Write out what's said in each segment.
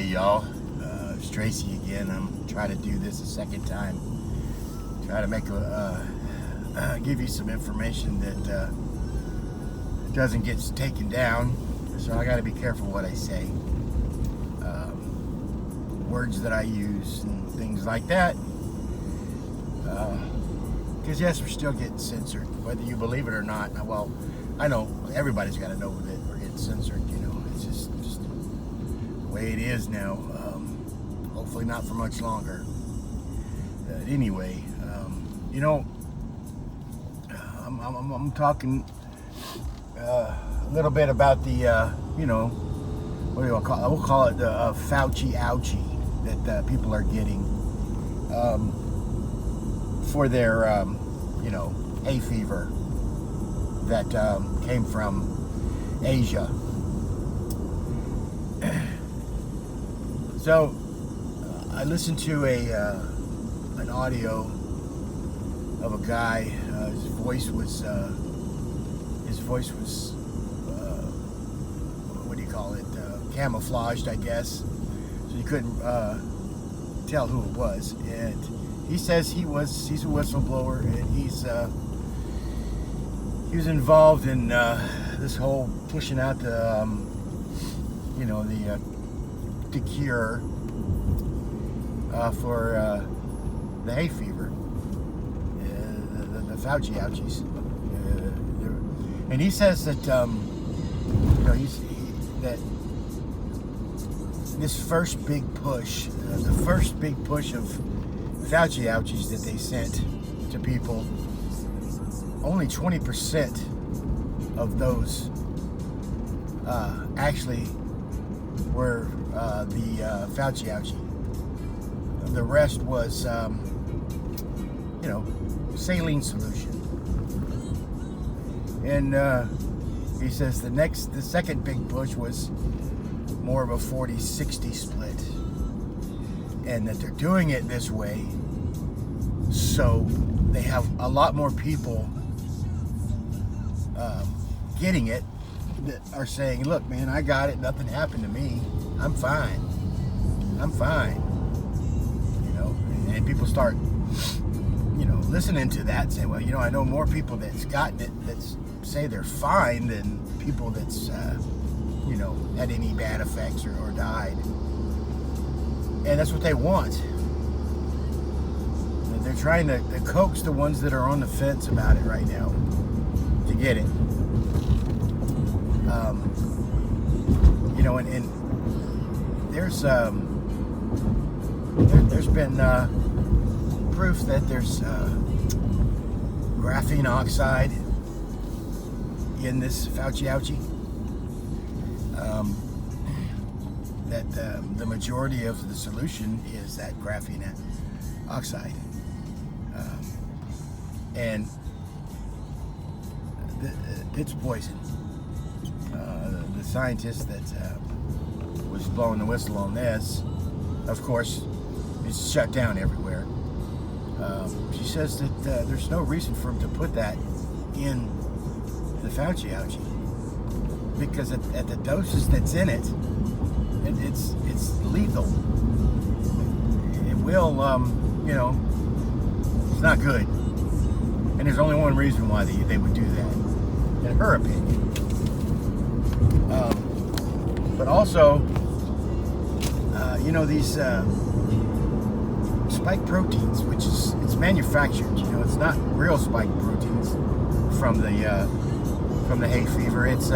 y'all. It's Tracy again. I'm trying to do this a second time. Try to make give you some information that doesn't get taken down. So I got to be careful what I say. Words that I use and things like that. Because yes, we're still getting censored, whether you believe it or not. Well, I know everybody's got to know that we're getting censored. You know, it's just the way it is now. Hopefully not for much longer. Anyway, you know, I'm talking a little bit about the, you know, what do you call it? We'll call it the Fauci ouchie that people are getting for their, you know, hay fever that came from Asia. So I listened to an audio of a guy. His voice was what do you call it? Camouflaged, I guess, so you couldn't tell who it was. And he says he's a whistleblower, and he was involved in this whole pushing out the you know, the cure for the hay fever, the Fauci ouchies, and he says that you know, that this first big push, the first big push of Fauci ouchies that they sent to people, only 20% of those actually were the Fauci ouchie. The rest was, you know, saline solution. And he says the second big push was more of a 40-60 split, and that they're doing it this way so they have a lot more people getting it that are saying, look, man, I got it, nothing happened to me, I'm fine, you know. And people start, you know, listening to that, saying, well, you know, I know more people that's gotten it that say they're fine than people that's you know, had any bad effects or died. And that's what they want. And they're trying to coax the ones that are on the fence about it right now to get it. You know, and there's been proof that there's graphene oxide in this Fauci ouchie. That the majority of the solution is that graphene oxide, and it's poison. The scientist that was blowing the whistle on this, of course, is shut down everywhere. She says that there's no reason for him to put that in the Fauci ouchie, because at the doses that's in it, it's lethal. It will, you know, it's not good. And there's only one reason why they would do that, in her opinion. But also, you know, these spike proteins, which it's manufactured. You know, it's not real spike proteins from the hay fever. It's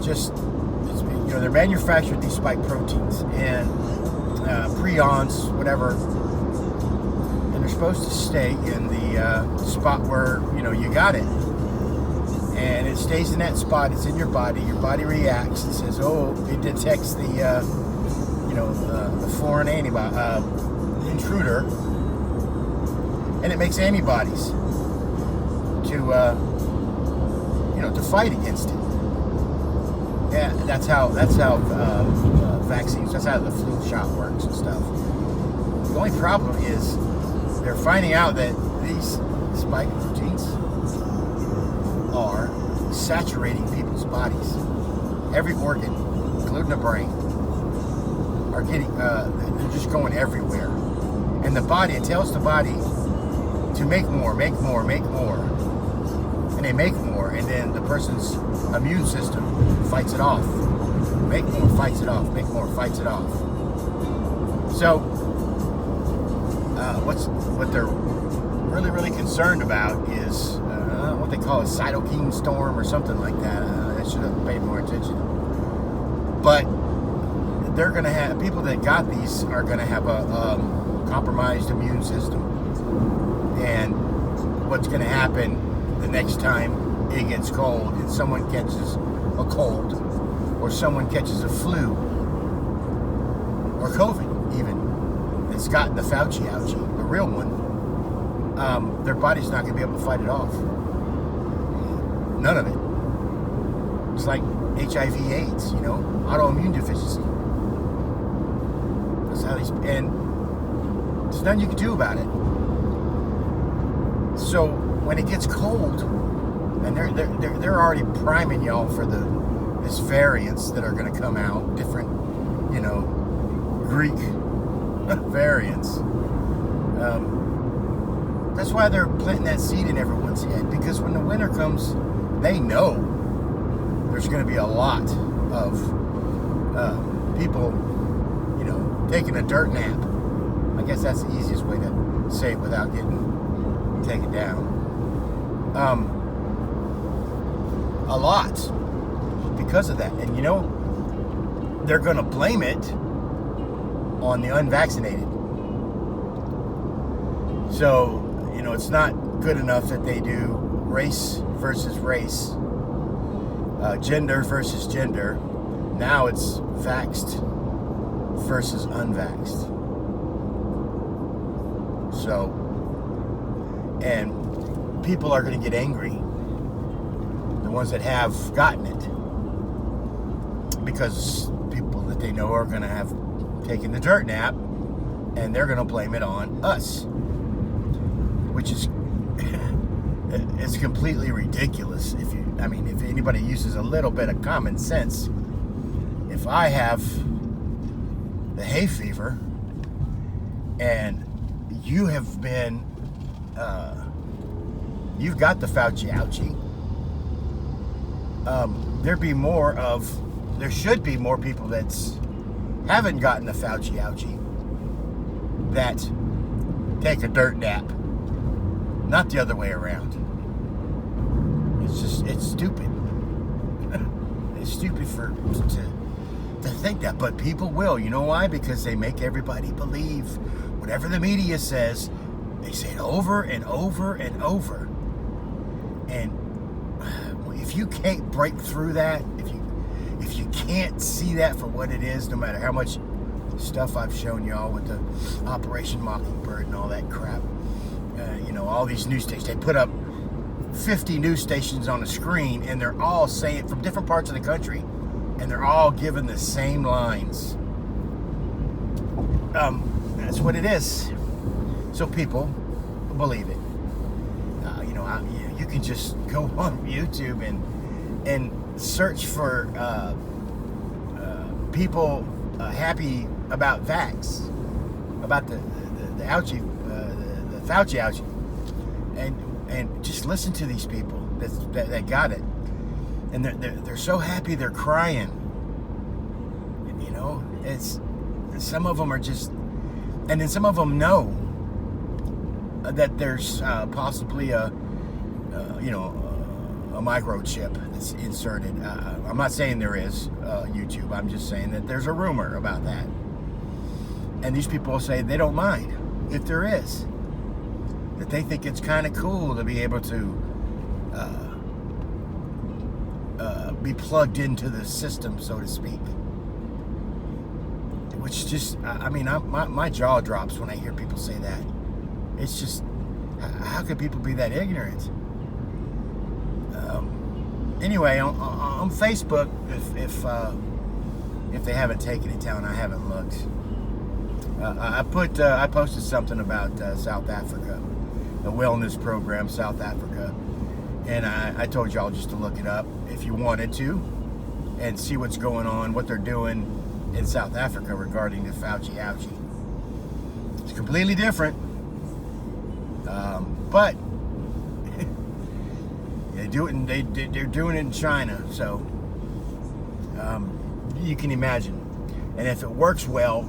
just, you know, they're manufactured, these spike proteins, and prions, whatever, and they're supposed to stay in the spot where, you know, you got it, and it stays in that spot. It's in your body reacts and says, oh, it detects the you know, the foreign intruder, and it makes antibodies to you know, to fight against it. Yeah, that's how vaccines, that's how the flu shot works and stuff. The only problem is they're finding out that these spike proteins are saturating people's bodies, every organ, including the brain. are getting, they're just going everywhere. And the body, it tells the body to make more, make more, make more. And they make more, and then the person's immune system fights it off. Make more, fights it off. Make more, fights it off. So, what they're really, really concerned about is what they call a cytokine storm or something like that. I should have paid more attention. But they're going to have, people that got these are going to have a compromised immune system. And what's going to happen the next time it gets cold and someone catches a cold or someone catches a flu or COVID even, it's gotten the Fauci ouchie, the real one, their body's not going to be able to fight it off. None of it. It's like HIV AIDS, autoimmune deficiency. That's how and there's nothing you can do about it. So when it gets cold, and they're already priming y'all for this variants that are going to come out, different, Greek variants. That's why they're planting that seed in everyone's head, because when the winter comes, they know there's going to be a lot of people, taking a dirt nap. I guess that's the easiest way to say it without getting taken down. A lot because of that. And they're going to blame it on the unvaccinated. So, it's not good enough that they do race versus race, gender versus gender. Now it's vaxxed versus unvaxxed. So, and people are going to get angry, the ones that have gotten it, because people that they know are going to have taken the dirt nap, and they're going to blame it on us, which is it's completely ridiculous. If anybody uses a little bit of common sense, if I have the hay fever and you have been you've got the Fauci ouchie, there should be more people that haven't gotten the Fauci ouchie that take a dirt nap, not the other way around. It's stupid. It's stupid to think that, but people will. You know why? Because they make everybody believe whatever the media says. They say it over and over and over. And if you can't break through that, if you can't see that for what it is, no matter how much stuff I've shown y'all with the Operation Mockingbird and all that crap, all these news stations, they put up 50 news stations on a screen, and they're all saying from different parts of the country, and they're all giving the same lines. That's what it is. So people believe it. You can just go on YouTube and search for people happy about vax, about the ouchie, the Fauci ouchie, and just listen to these people that got it, and they're so happy they're crying. And, it's some of them are just, and then some of them know that there's possibly a microchip that's inserted. I'm not saying there is, YouTube. I'm just saying that there's a rumor about that. And these people say they don't mind if there is. That they think it's kind of cool to be able to be plugged into the system, so to speak. Which just, my jaw drops when I hear people say that. It's just, how could people be that ignorant? Anyway, on Facebook, if they haven't taken it down, I haven't looked. I posted something about South Africa, the wellness program, South Africa, and I told y'all just to look it up if you wanted to, and see what's going on, what they're doing in South Africa regarding the Fauci ouchie. It's completely different, but they do it. They're doing it in China, so you can imagine. And if it works well,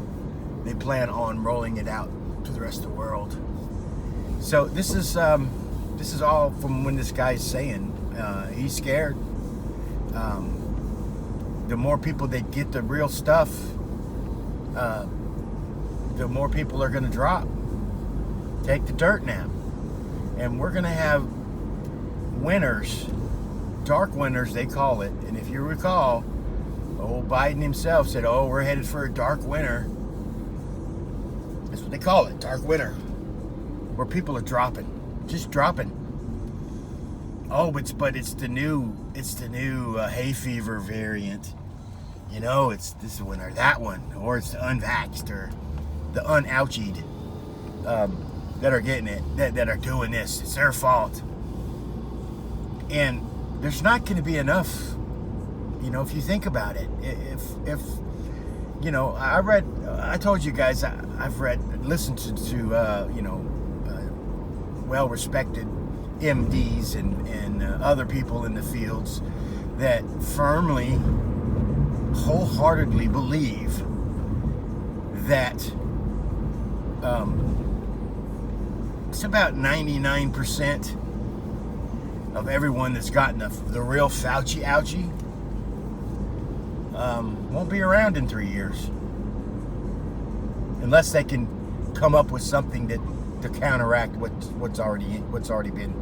they plan on rolling it out to the rest of the world. So this is all from when this guy's saying he's scared. The more people that get the real stuff, the more people are going to drop. Take the dirt now. And we're going to have winners, dark winners they call it. And if you recall, old Biden himself said, oh, we're headed for a dark winter. That's what they call it, dark winter. Where people are dropping, just dropping. Oh, but it's the new hay fever variant. You know, it's this one or that one, or it's the unvaxxed or the unouchied that are getting it, that are doing this. It's their fault. And there's not going to be enough, you know, if you think about it. If you know, I told you guys, I've listened to well-respected MDs and other people in the fields that firmly, wholeheartedly believe that it's about 99% of everyone that's gotten the real Fauci ouchie won't be around in 3 years, unless they can come up with something that to counteract what's already been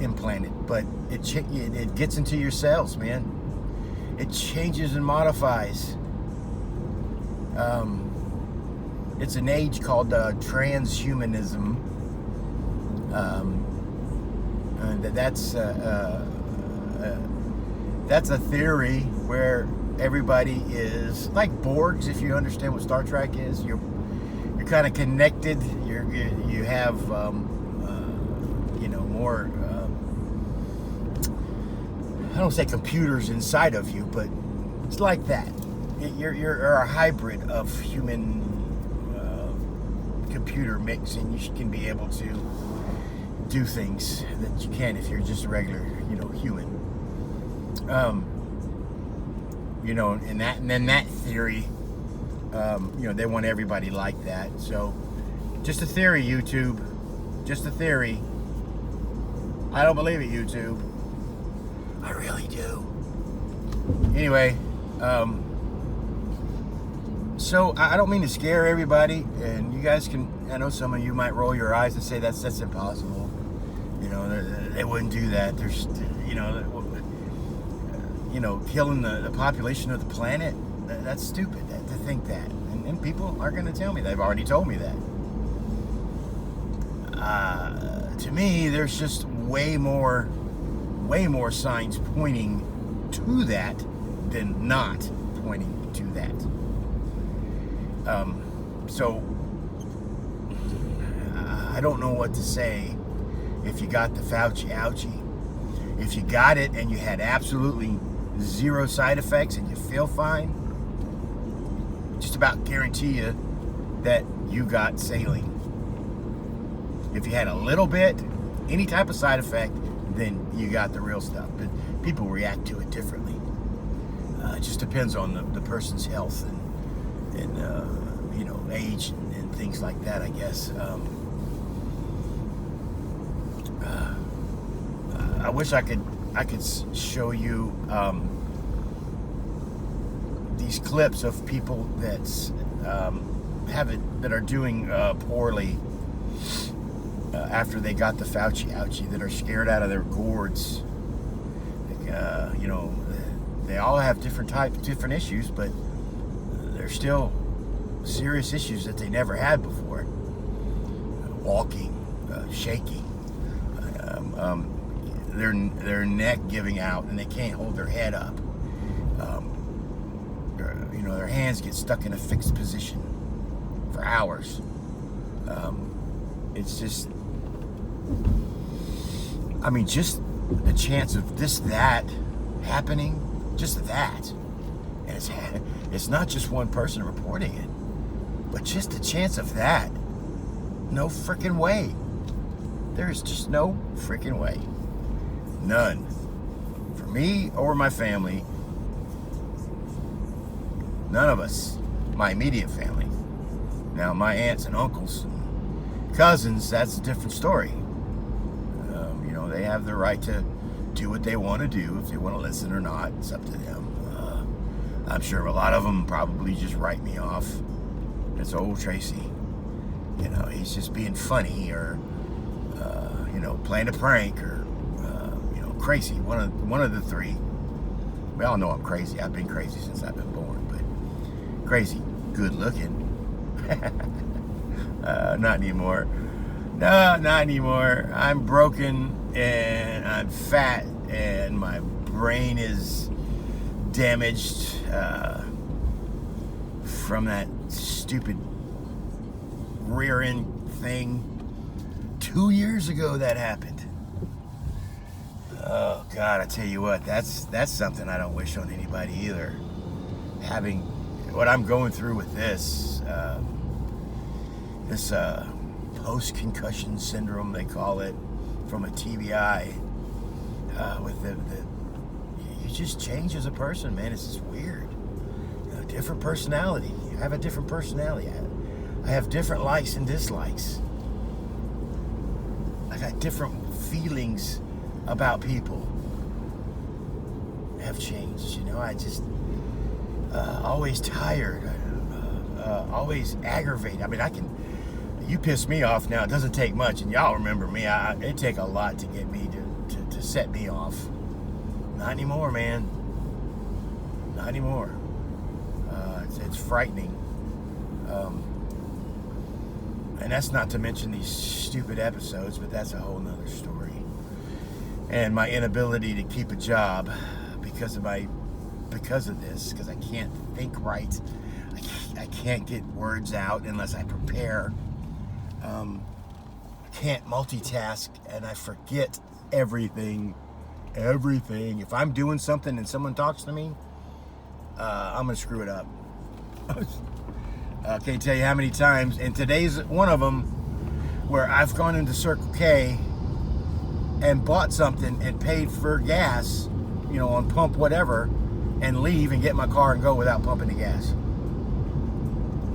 implanted. But it gets into your cells, man. It changes and modifies. It's an age called transhumanism. That's a theory where everybody is like Borgs. If you understand what Star Trek is, you're kind of connected. You have more. I don't say computers inside of you, but it's like that. You're a hybrid of human computer mix, and you can be able to do things that you can if you're just a regular, human. And then that theory, they want everybody like that. So, just a theory, YouTube. Just a theory. I don't believe it, YouTube. I really do. Anyway, so I don't mean to scare everybody, and you guys I know some of you might roll your eyes and say that's impossible. They wouldn't do that. There's, killing the population of the planet, that's stupid to think that. And people are going to tell me. They've already told me that. To me, there's just way more signs pointing to that than not pointing to that. So I don't know what to say if you got the Fauci ouchie. If you got it and you had absolutely zero side effects and you feel fine, just about guarantee you that you got saline. If you had a little bit, any type of side effect, then you got the real stuff. But people react to it differently. It just depends on the person's health and age and things like that, I guess. I wish I could show you these clips of people that are doing poorly after they got the Fauci ouchie, that are scared out of their gourds. They all have different issues, but they're still serious issues that they never had before. Walking, shaking, their neck giving out, and they can't hold their head up. Their hands get stuck in a fixed position for hours. It's just, just the chance of that happening, just that, And it's not just one person reporting it, but just the chance of that. No freaking way. There is just no freaking way. None. For me or my family, none of us, my immediate family. Now, my aunts and uncles, and cousins, that's a different story. They have the right to do what they want to do. If they want to listen or not, it's up to them. I'm sure a lot of them probably just write me off. It's old Tracy. He's just being funny, or playing a prank, or crazy. One of the three. We all know I'm crazy. I've been crazy since I've been born, but crazy, good looking. Not anymore. No, not anymore. I'm broken, and I'm fat, and my brain is damaged from that stupid rear end thing. 2 years ago that happened. Oh God, I tell you what, that's something I don't wish on anybody either. Having what I'm going through with this post-concussion syndrome, they call it, from a TBI, with you just change as a person, man. It's just weird. Different personality. I have a different personality. I have different likes and dislikes. I got different feelings about people. Have changed. I just always tired, always aggravated. I mean, you piss me off now. It doesn't take much, and y'all remember me. It take a lot to get me to set me off. Not anymore, man. Not anymore. It's frightening. And that's not to mention these stupid episodes, but that's a whole nother story. And my inability to keep a job because of this, because I can't think right. I can't get words out unless I prepare. I can't multitask, and I forget everything. If I'm doing something and someone talks to me, I'm gonna screw it up. I can't tell you how many times, and today's one of them, where I've gone into Circle K and bought something and paid for gas, on pump whatever, and leave and get in my car and go without pumping the gas.